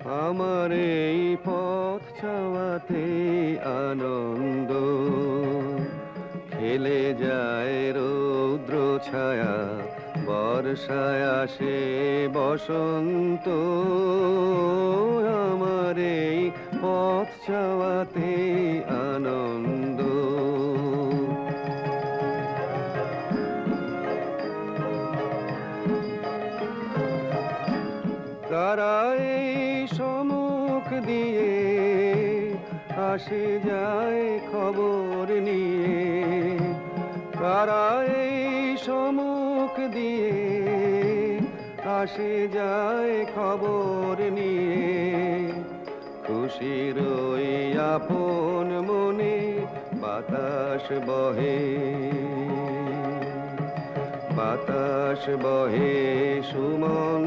আমার এই পথ চাওয়াতে আনন্দ খেলে যায় রৌদ্র ছায়া, বর্ষায় আসে বসন্ত। আমার এই পথ চাওয়াতে আনন্দ। কারা এই সম্মুখ দিয়ে আসে যায় খবর নিয়ে, কারা এই সম্মুখ দিয়ে আসে যায় খবর নিয়ে। খুশির ওই আপন মনে বাতাস বহে, বাতাস বহে সুমন